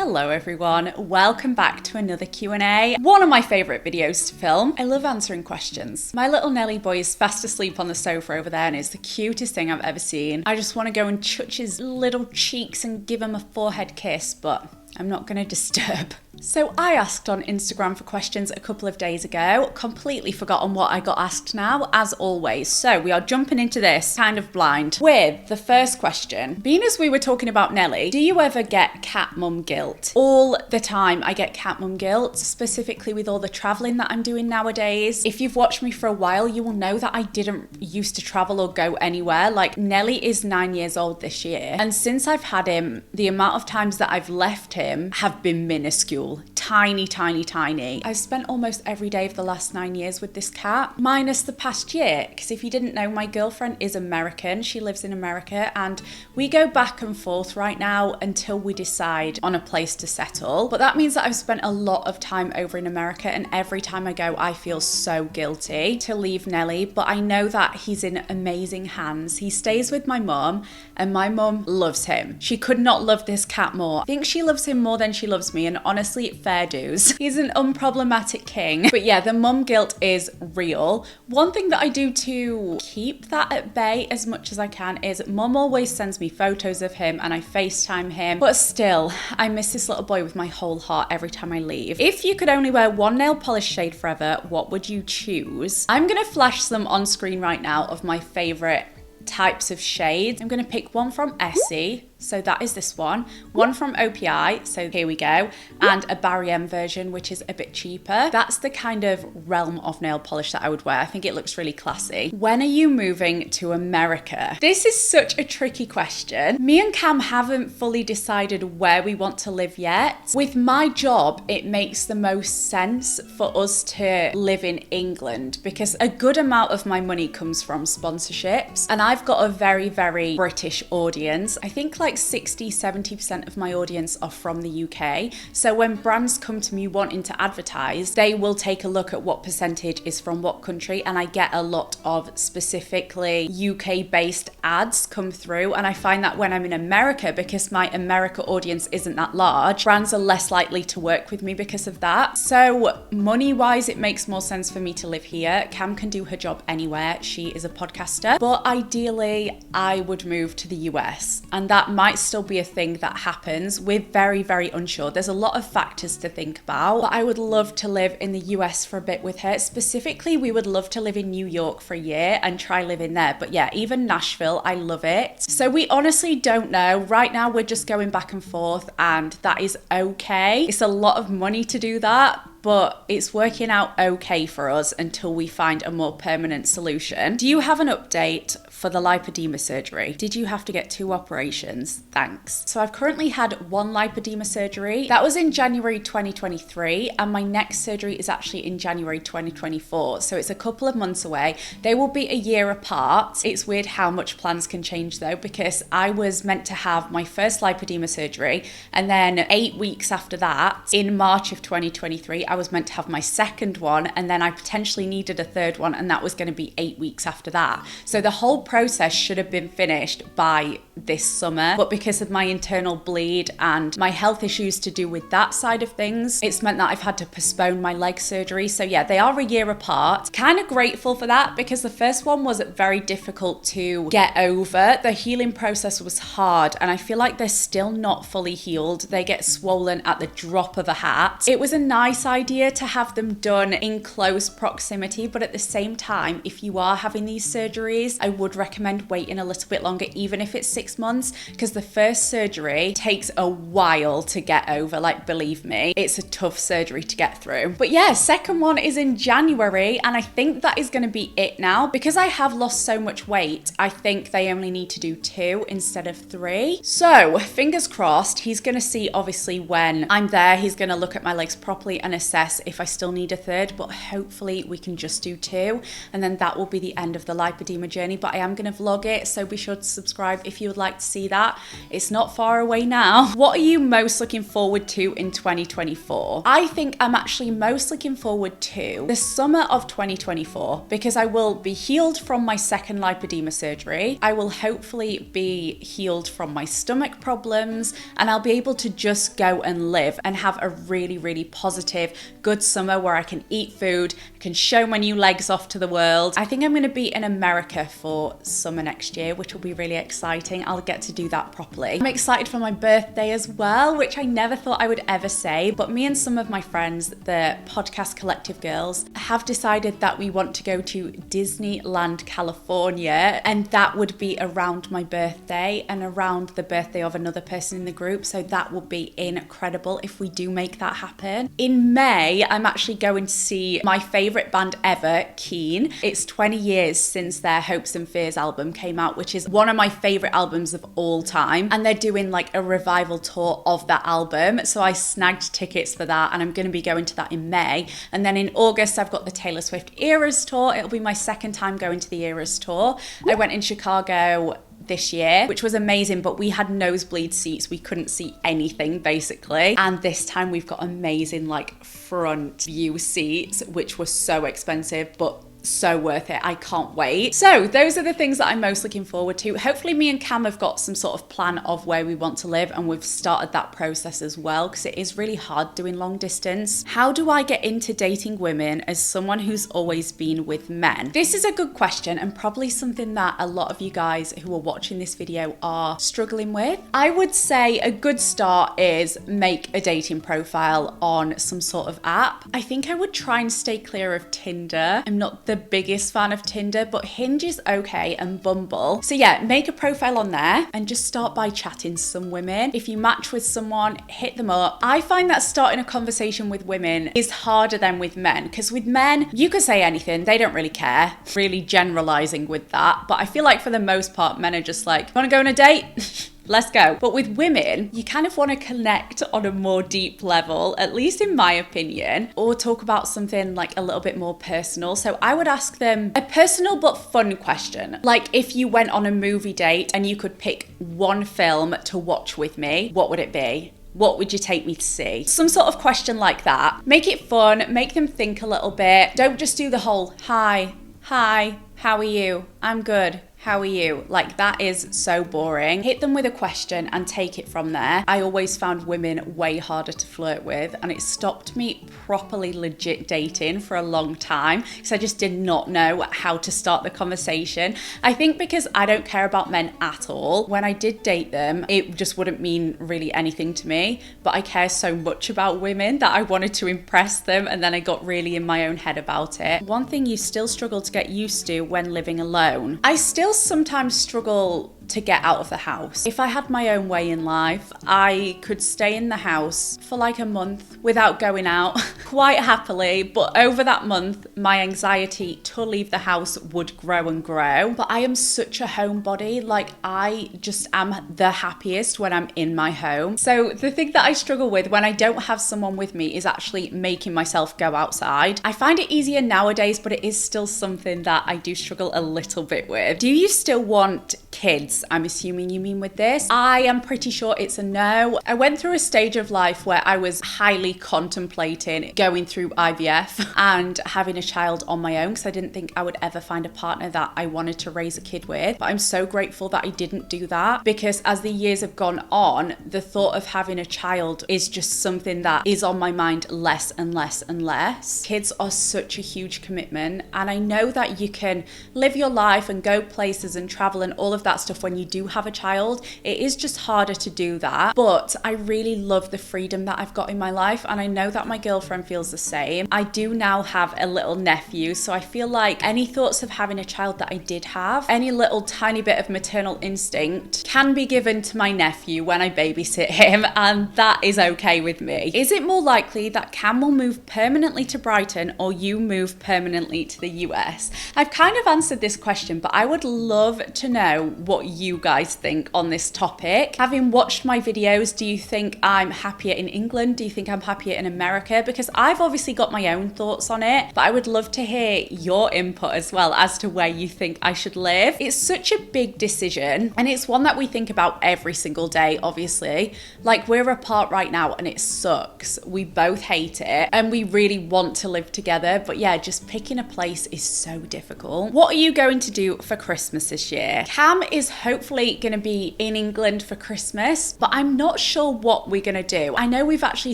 Hello everyone, welcome back to another Q&A. One of my favourite videos to film. I love answering questions. My little Nelly boy is fast asleep on the sofa over there and it's the cutest thing I've ever seen. I just want to go and touch his little cheeks and give him a forehead kiss, but I'm not going to disturb. So I asked on Instagram for questions a couple of days ago, completely forgotten what I got asked now, as always. So we are jumping into this kind of blind with the first question. Being as we were talking about Nelly, do you ever get cat mum guilt? All the time I get cat mum guilt, specifically with all the traveling that I'm doing nowadays. If you've watched me for a while, you will know that I didn't used to travel or go anywhere. Like, Nelly is 9 years old this year. And since I've had him, the amount of times that I've left him have been minuscule. Tiny, tiny, tiny. I've spent almost every day of the last 9 years with this cat, minus the past year, because if you didn't know, my girlfriend is American. She lives in America and we go back and forth right now until we decide on a place to settle. But that means that I've spent a lot of time over in America, and every time I go, I feel so guilty to leave Nelly, but I know that he's in amazing hands. He stays with my mum and my mum loves him. She could not love this cat more. I think she loves him more than she loves me, and honestly, fair dues. He's an unproblematic king. But yeah, the mum guilt is real. One thing that I do to keep that at bay as much as I can is mum always sends me photos of him and I FaceTime him, but still, I miss this little boy with my whole heart every time I leave. If you could only wear one nail polish shade forever, what would you choose? I'm gonna flash some on screen right now of my favorite types of shades. I'm gonna pick one from Essie, so that is this one from OPI, so here we go, and a Barry M version, which is a bit cheaper. That's the kind of realm of nail polish that I would wear. I think it looks really classy. When are you moving to America? This is such a tricky question. Me and Cam haven't fully decided where we want to live yet. With my job, it makes the most sense for us to live in England because a good amount of my money comes from sponsorships, and I've got a very, very British audience. I think like 60-70% of my audience are from the UK. So when brands come to me wanting to advertise, they will take a look at what percentage is from what country, and I get a lot of specifically UK based ads come through. And I find that when I'm in America, because my America audience isn't that large, brands are less likely to work with me because of that. So money wise, it makes more sense for me to live here. Cam can do her job anywhere. She is a podcaster, but ideally I would move to the US, and that might still be a thing that happens. We're very, very unsure. There's a lot of factors to think about, but I would love to live in the US for a bit with her. Specifically, we would love to live in New York for a year and try living there. But yeah, even Nashville, I love it. So we honestly don't know. Right now, we're just going back and forth, and that is okay. It's a lot of money to do that, but it's working out okay for us until we find a more permanent solution. Do you have an update for the lipedema surgery? Did you have to get 2 operations? Thanks. So I've currently had 1 lipedema surgery. That was in January 2023, and my next surgery is actually in January 2024. So it's a couple of months away. They will be a year apart. It's weird how much plans can change though, because I was meant to have my first lipedema surgery, and then 8 weeks after that, in March of 2023, I was meant to have my second one, and then I potentially needed a third one, and that was going to be 8 weeks after that. So the whole process should have been finished by this summer, but because of my internal bleed and my health issues to do with that side of things, it's meant that I've had to postpone my leg surgery. So yeah, they are a year apart. Kind of grateful for that, because the first one was very difficult to get over. The healing process was hard, and I feel like they're still not fully healed. They get swollen at the drop of a hat. It was a nice idea to have them done in close proximity, but at the same time, if you are having these surgeries, I would recommend waiting a little bit longer, even if it's 6 months, because the first surgery takes a while to get over. Like, believe me, it's a tough surgery to get through. But yeah, second one is in January, and I think that is going to be it now. Because I have lost so much weight, I think they only need to do 2 instead of 3. So fingers crossed. He's going to see, obviously, when I'm there, he's going to look at my legs properly and assess if I still need a third, but hopefully we can just do 2, and then that will be the end of the lipedema journey. But I am going to vlog it, so be sure to subscribe if you would like to see that. It's not far away now. What are you most looking forward to in 2024? I think I'm actually most looking forward to the summer of 2024, because I will be healed from my second lipedema surgery. I will hopefully be healed from my stomach problems, and I'll be able to just go and live and have a really, really positive, good summer where I can eat food, I can show my new legs off to the world. I think I'm going to be in America for summer next year, which will be really exciting. I'll get to do that properly. I'm excited for my birthday as well, which I never thought I would ever say, but me and some of my friends, the podcast collective girls, have decided that we want to go to Disneyland, California, and that would be around my birthday and around the birthday of another person in the group, so that will be incredible if we do make that happen. In May, I'm actually going to see my favourite band ever, Keen. It's 20 years since their Hopes and Fears album came out, which is one of my favourite albums of all time, and they're doing like a revival tour of that album, so I snagged tickets for that, and I'm going to be going to that in May. And then in August, I've got the Taylor Swift Eras tour. It'll be my second time going to the Eras tour. I went in Chicago this year, which was amazing, but we had nosebleed seats. We couldn't see anything basically. And this time we've got amazing like front view seats, which were so expensive, but so worth it. I can't wait. So those are the things that I'm most looking forward to. Hopefully me and Cam have got some sort of plan of where we want to live, and we've started that process as well, because it is really hard doing long distance. How do I get into dating women as someone who's always been with men? This is a good question, and probably something that a lot of you guys who are watching this video are struggling with. I would say a good start is make a dating profile on some sort of app. I think I would try and stay clear of Tinder. I'm not the biggest fan of Tinder, but Hinge is okay, and Bumble. So yeah, make a profile on there and just start by chatting to some women. If you match with someone, hit them up. I find that starting a conversation with women is harder than with men, because with men, you could say anything, they don't really care. Really generalizing with that, but I feel like for the most part, men are just like, want to go on a date? Let's go. But with women, you kind of want to connect on a more deep level, at least in my opinion, or talk about something like a little bit more personal. So I would ask them a personal but fun question. Like, if you went on a movie date and you could pick one film to watch with me, what would it be? What would you take me to see? Some sort of question like that. Make it fun, make them think a little bit. Don't just do the whole, hi, how are you? I'm good. How are you? Like, that is so boring. Hit them with a question and take it from there. I always found women way harder to flirt with, and it stopped me properly legit dating for a long time because I just did not know how to start the conversation. I think because I don't care about men at all, when I did date them, it just wouldn't mean really anything to me, but I care so much about women that I wanted to impress them, and then I got really in my own head about it. One thing you still struggle to get used to when living alone. I still sometimes struggle to get out of the house. If I had my own way in life, I could stay in the house for like a month without going out quite happily, but over that month my anxiety to leave the house would grow and grow. But I am such a homebody, like I just am the happiest when I'm in my home. So the thing that I struggle with when I don't have someone with me is actually making myself go outside. I find it easier nowadays, but it is still something that I do struggle a little bit with. Do you still want kids? I'm assuming you mean with this. I am pretty sure it's a no. I went through a stage of life where I was highly contemplating going through IVF and having a child on my own, because I didn't think I would ever find a partner that I wanted to raise a kid with. But I'm so grateful that I didn't do that, because as the years have gone on, the thought of having a child is just something that is on my mind less and less and less. Kids are such a huge commitment, and I know that you can live your life and go places and travel and all of that stuff when you do have a child. It is just harder to do that, but I really love the freedom that I've got in my life, and I know that my girlfriend feels the same. I do now have a little nephew, so I feel like any thoughts of having a child that I did have, any little tiny bit of maternal instinct can be given to my nephew when I babysit him, and that is okay with me. Is it more likely that Cam will move permanently to Brighton or you move permanently to the US? I've kind of answered this question, but I would love to know what you guys think on this topic. Having watched my videos, do you think I'm happier in England? Do you think I'm happier in America? Because I've obviously got my own thoughts on it, but I would love to hear your input as well as to where you think I should live. It's such a big decision, and it's one that we think about every single day, obviously. Like, we're apart right now and it sucks. We both hate it and we really want to live together, but yeah, just picking a place is so difficult. What are you going to do for Christmas this year? Cam is hopefully going to be in England for Christmas, but I'm not sure what we're going to do. I know we've actually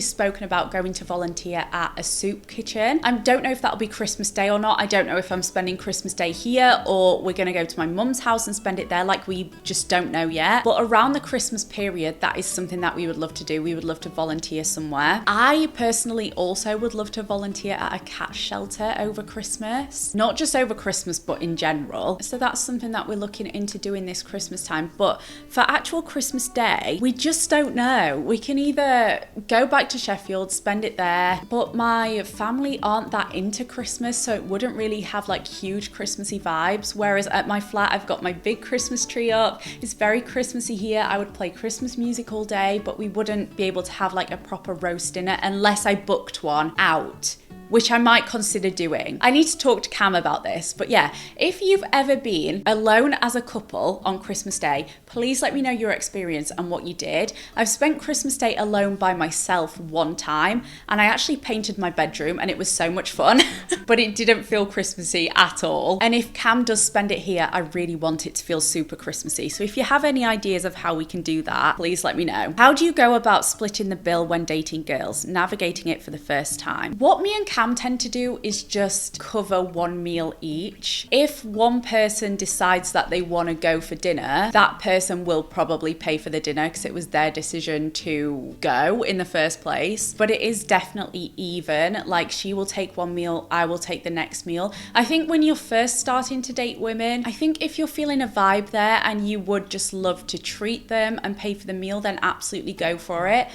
spoken about going to volunteer at a soup kitchen. I don't know if that'll be Christmas Day or not. I don't know if I'm spending Christmas Day here or we're going to go to my mum's house and spend it there. Like, we just don't know yet. But around the Christmas period, that is something that we would love to do. We would love to volunteer somewhere. I personally also would love to volunteer at a cat shelter over Christmas. Not just over Christmas, but in general. So that's something that we're looking into doing this Christmas time. But for actual Christmas Day, we just don't know. We can either go back to Sheffield, spend it there, but my family aren't that into Christmas, so it wouldn't really have like huge Christmassy vibes. Whereas at my flat, I've got my big Christmas tree up. It's very Christmassy here. I would play Christmas music all day, but we wouldn't be able to have like a proper roast dinner unless I booked one out, which I might consider doing. I need to talk to Cam about this, but yeah, if you've ever been alone as a couple on Christmas Day, please let me know your experience and what you did. I've spent Christmas Day alone by myself one time, and I actually painted my bedroom and it was so much fun, but it didn't feel Christmassy at all. And if Cam does spend it here, I really want it to feel super Christmassy. So if you have any ideas of how we can do that, please let me know. How do you go about splitting the bill when dating girls, navigating it for the first time? What me and Cam tend to do is just cover one meal each. If one person decides that they want to go for dinner, that person will probably pay for the dinner because it was their decision to go in the first place. But it is definitely even. Like, she will take one meal, I will take the next meal. I think when you're first starting to date women, I think if you're feeling a vibe there and you would just love to treat them and pay for the meal, then absolutely go for it.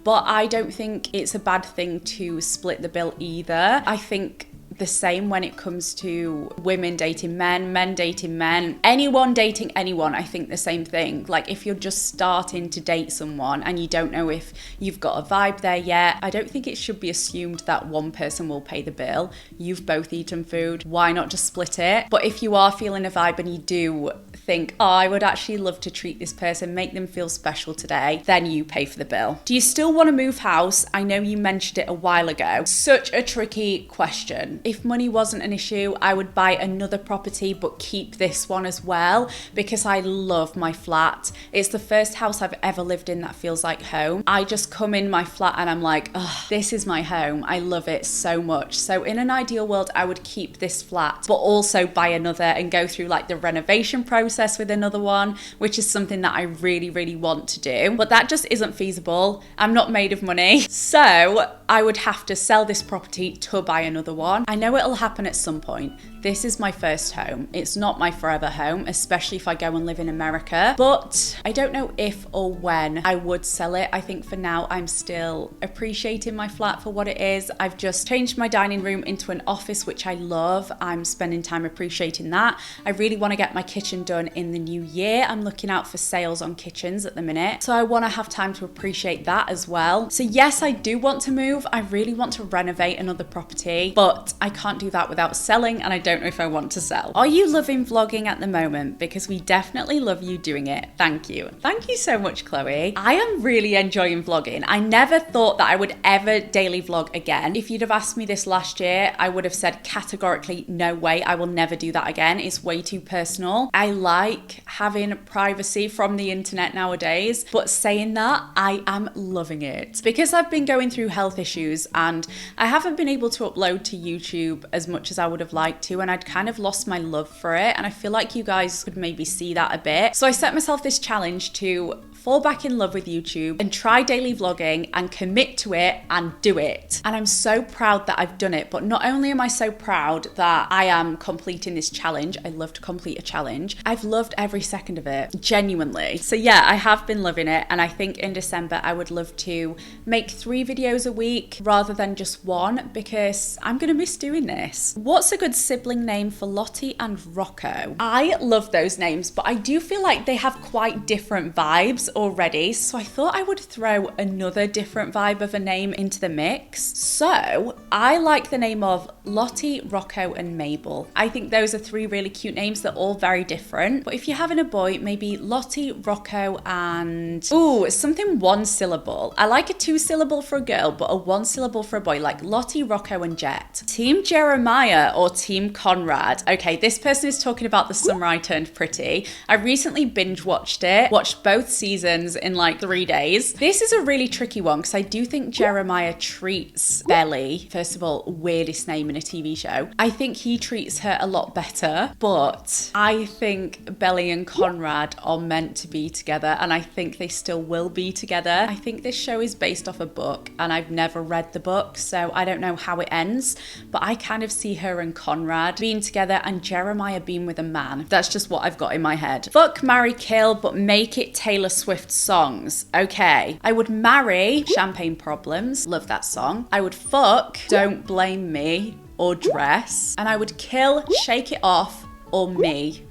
But I don't think it's a bad thing to split the bill either. I think the same when it comes to women dating men, men dating men, anyone dating anyone. I think the same thing. Like, if you're just starting to date someone and you don't know if you've got a vibe there yet, I don't think it should be assumed that one person will pay the bill. You've both eaten food, why not just split it? But if you are feeling a vibe and you do think, oh, I would actually love to treat this person, make them feel special today, then you pay for the bill. Do you still want to move house? I know you mentioned it a while ago. Such a tricky question. If money wasn't an issue, I would buy another property but keep this one as well, because I love my flat. It's the first house I've ever lived in that feels like home. I just come in my flat and I'm like, oh, this is my home. I love it so much. So in an ideal world, I would keep this flat but also buy another and go through like the renovation process with another one, which is something that I really, really want to do. But that just isn't feasible. I'm not made of money. So I would have to sell this property to buy another one. I know it'll happen at some point. This is my first home. It's not my forever home, especially if I go and live in America. But I don't know if or when I would sell it. I think for now, I'm still appreciating my flat for what it is. I've just changed my dining room into an office, which I love. I'm spending time appreciating that. I really want to get my kitchen done in the new year. I'm looking out for sales on kitchens at the minute. So I want to have time to appreciate that as well. So yes, I do want to move. I really want to renovate another property, but I can't do that without selling, and I don't know if I want to sell. Are you loving vlogging at the moment? Because we definitely love you doing it. Thank you. Thank you so much, Chloe. I am really enjoying vlogging. I never thought that I would ever daily vlog again. If you'd have asked me this last year, I would have said categorically, no way, I will never do that again. It's way too personal. I like having privacy from the internet nowadays, but saying that, I am loving it. Because I've been going through health issues and I haven't been able to upload to YouTube as much as I would have liked to, and I'd kind of lost my love for it, and I feel like you guys could maybe see that a bit. So I set myself this challenge to fall back in love with YouTube and try daily vlogging and commit to it and do it. And I'm so proud that I've done it. But not only am I so proud that I am completing this challenge, I love to complete a challenge, I've loved every second of it, genuinely. So yeah, I have been loving it, and I think in December I would love to make 3 videos a week rather than just 1, because I'm gonna miss doing this. What's a good sibling name for Lottie and Rocco? I love those names, but I do feel like they have quite different vibes already, so I thought I would throw another different vibe of a name into the mix. So I like the name of Lottie, Rocco and Mabel. I think those are 3 really cute names. They're all very different, but if you're having a boy, maybe Lottie, Rocco and something 1 syllable. I like a 2 syllable for a girl, but a 1 syllable for a boy, like Lottie, Rocco and Jet. Team Jeremiah or Team Conrad? Okay, this person is talking about The Summer I Turned Pretty. I recently binge watched it, watched both seasons in like 3 days. This is a really tricky one because I do think Jeremiah treats Belly, first of all, weirdest name in a TV show. I think he treats her a lot better, but I think Belly and Conrad are meant to be together, and I think they still will be together. I think this show is based off a book, and I've never read the book, so I don't know how it ends, but I kind of see her and Conrad being together and Jeremiah being with a man. That's just what I've got in my head. Fuck, marry, kill, but make it Taylor Swift songs. Okay, I would marry Champagne Problems, love that song. I would fuck Don't Blame Me or Dress, and I would kill Shake It Off or Me.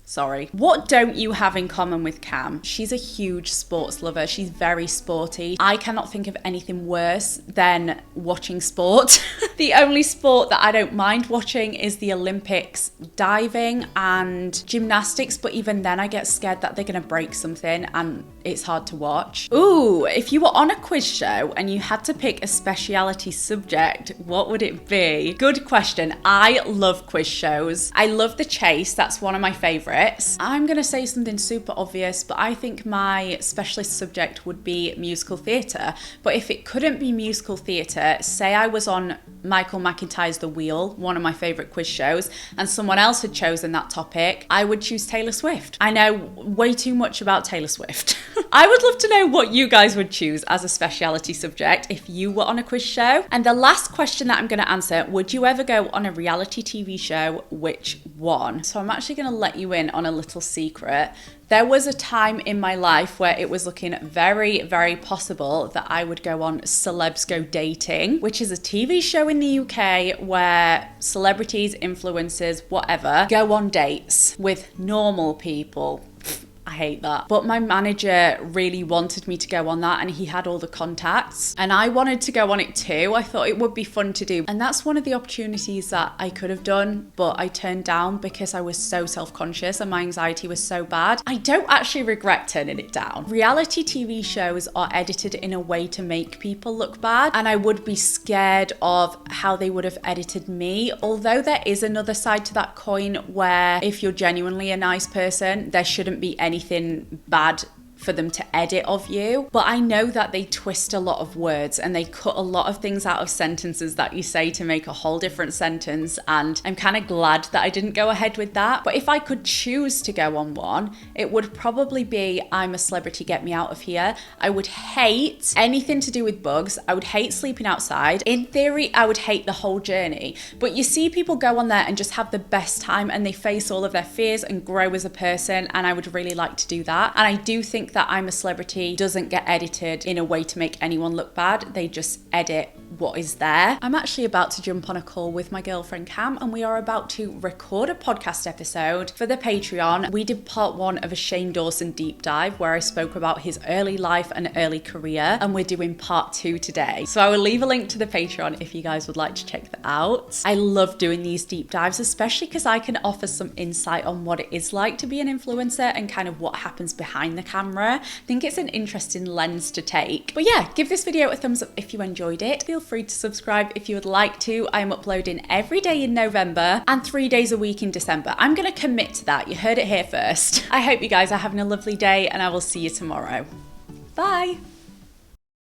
Sorry. What don't you have in common with Cam? She's a huge sports lover. She's very sporty. I cannot think of anything worse than watching sport. The only sport that I don't mind watching is the Olympics, diving and gymnastics, but even then I get scared that they're gonna break something and it's hard to watch. Ooh, if you were on a quiz show and you had to pick a speciality subject, what would it be? Good question. I love quiz shows. I love The Chase. That's one of my favorites. I'm gonna say something super obvious, but I think my specialist subject would be musical theatre. But if it couldn't be musical theatre, say I was on Michael McIntyre's The Wheel, one of my favourite quiz shows, and someone else had chosen that topic, I would choose Taylor Swift. I know way too much about Taylor Swift. I would love to know what you guys would choose as a speciality subject if you were on a quiz show. And the last question that I'm going to answer, would you ever go on a reality TV show? Which one? So I'm actually going to let you in on a little secret. There was a time in my life where it was looking very, very possible that I would go on Celebs Go Dating, which is a TV show in the UK where celebrities, influencers, whatever, go on dates with normal people. I hate that. But my manager really wanted me to go on that, and he had all the contacts, and I wanted to go on it too. I thought it would be fun to do, and that's one of the opportunities that I could have done, but I turned down because I was so self-conscious and my anxiety was so bad. I don't actually regret turning it down. Reality TV shows are edited in a way to make people look bad, and I would be scared of how they would have edited me, although there is another side to that coin where if you're genuinely a nice person, there shouldn't be anything bad for them to edit of you. But I know that they twist a lot of words and they cut a lot of things out of sentences that you say to make a whole different sentence, and I'm kind of glad that I didn't go ahead with that. But if I could choose to go on one, it would probably be I'm a Celebrity, Get Me Out of Here. I would hate anything to do with bugs. I would hate sleeping outside. In theory, I would hate the whole journey. But you see people go on there and just have the best time, and they face all of their fears and grow as a person, and I would really like to do that. And I do think that I'm a Celebrity doesn't get edited in a way to make anyone look bad. They just edit what is there. I'm actually about to jump on a call with my girlfriend Cam, and we are about to record a podcast episode for the Patreon. We did part 1 of a Shane Dawson deep dive where I spoke about his early life and early career, and we're doing part 2 today. So I will leave a link to the Patreon if you guys would like to check that out. I love doing these deep dives, especially because I can offer some insight on what it is like to be an influencer and kind of what happens behind the camera. I think it's an interesting lens to take. But yeah, give this video a thumbs up if you enjoyed it. Feel free to subscribe if you would like to. I'm uploading every day in November and 3 days a week in December. I'm going to commit to that. You heard it here first. I hope you guys are having a lovely day, and I will see you tomorrow. Bye.